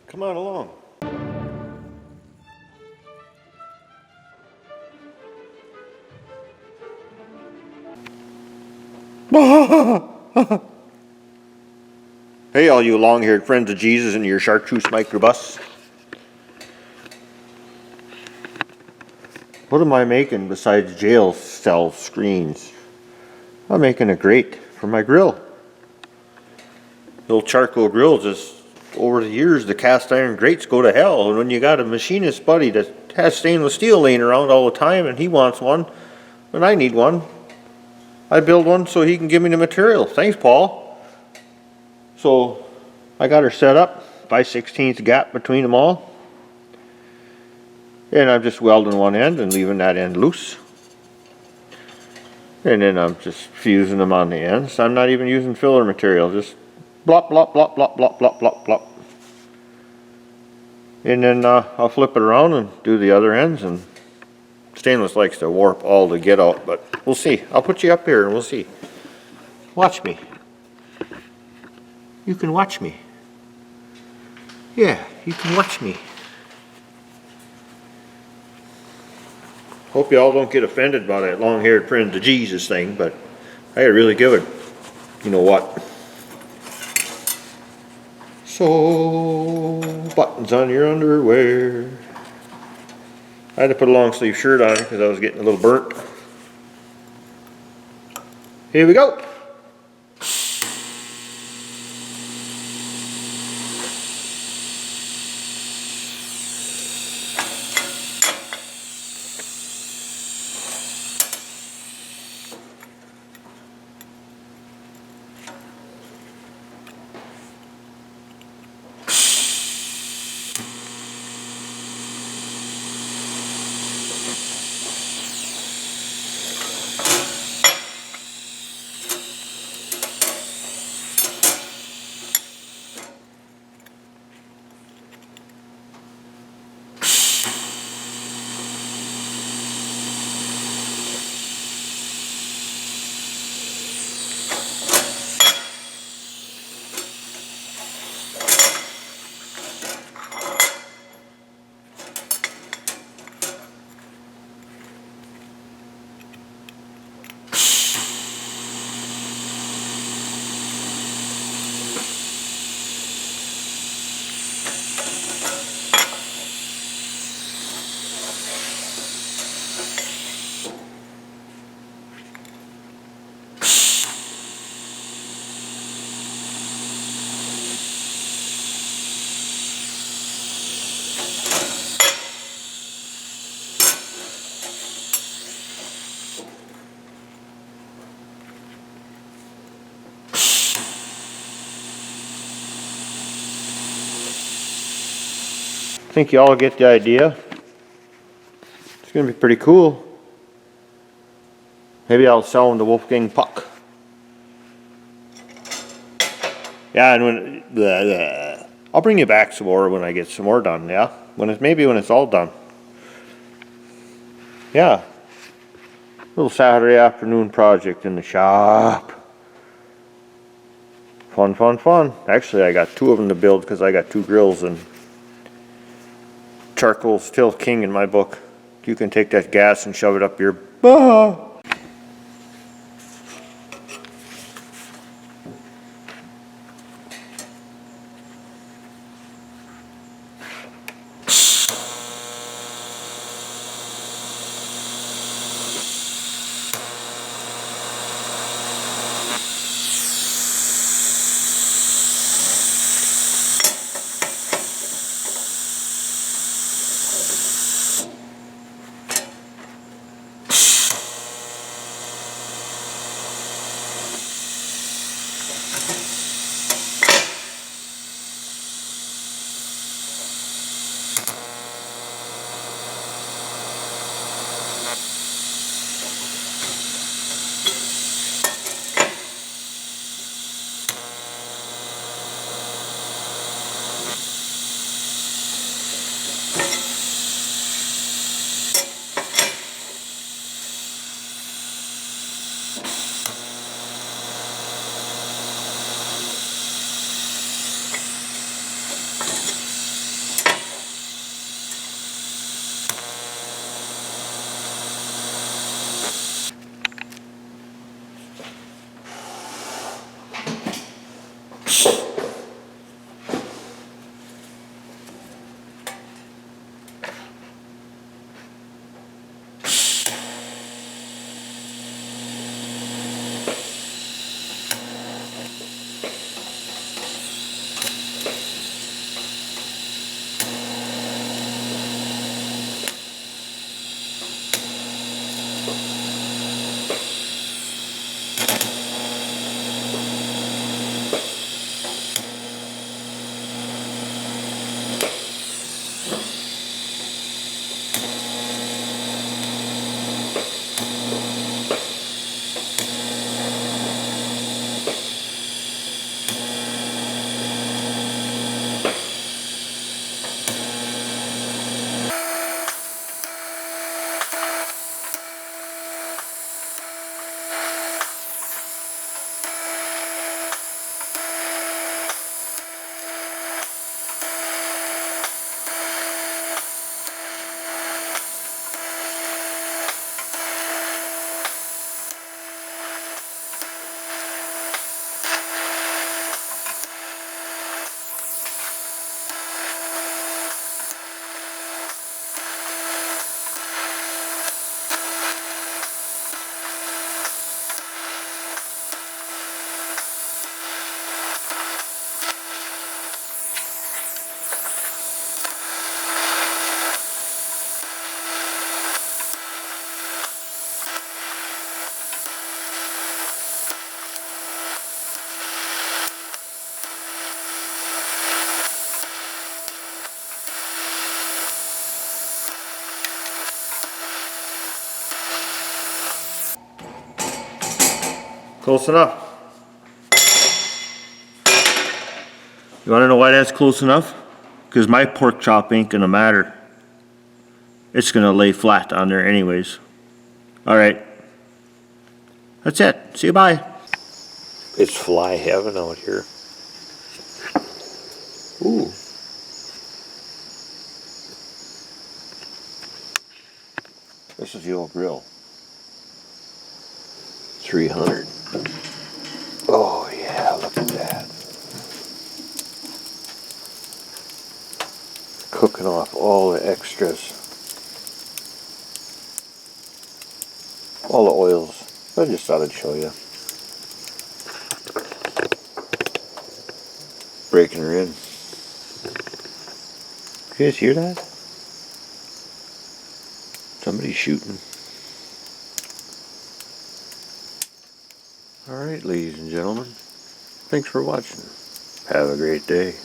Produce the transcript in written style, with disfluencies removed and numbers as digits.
Come on along. Hey, all you long-haired friends of Jesus in your chartreuse microbus. What am I making besides jail cell screens? I'm making a grate for my grill. The old charcoal grill, just over the years, the cast iron grates go to hell. And when you got a machinist buddy that has stainless steel laying around all the time and he wants one, and I need one, I build one so he can give me the material. Thanks, Paul. So I got her set up, 5/16 gap between them all. And I'm just welding one end and leaving that end loose. And then I'm just fusing them on the ends. I'm not even using filler material, just blop, blop, blop, blop, blop, blop, blop, blop. And then I'll flip it around and do the other ends. And stainless likes to warp all the get out, but we'll see. I'll put you up here and we'll see. Watch me. You can watch me. Yeah, you can watch me. Hope you all don't get offended by that long-haired friend of Jesus thing, but I gotta really give it, you know what. So, buttons on your underwear. I had to put a long sleeve shirt on because I was getting a little burnt. Here we go. I think you all get the idea. It's going to be pretty cool. Maybe I'll sell them to Wolfgang Puck. Yeah, and when I'll bring you back some more when I get some more done. Yeah, maybe when it's all done. Yeah, little Saturday afternoon project in the shop. Fun, fun, fun. Actually, I got two of them to build because I got two grills, and charcoal's still king in my book. You can take that gas and shove it up your butt. Close enough. You wanna know why that's close enough? Because my pork chop ain't gonna matter. It's gonna lay flat on there anyways. Alright. That's it. See you bye. It's fly heaven out here. Ooh. This is the old grill. 300. Oh yeah, look at that. Cooking off all the extras. All the oils. I just thought I'd show you. Breaking her in. You guys hear that? Somebody's shooting. Alright, ladies and gentlemen. Thanks for watching. Have a great day.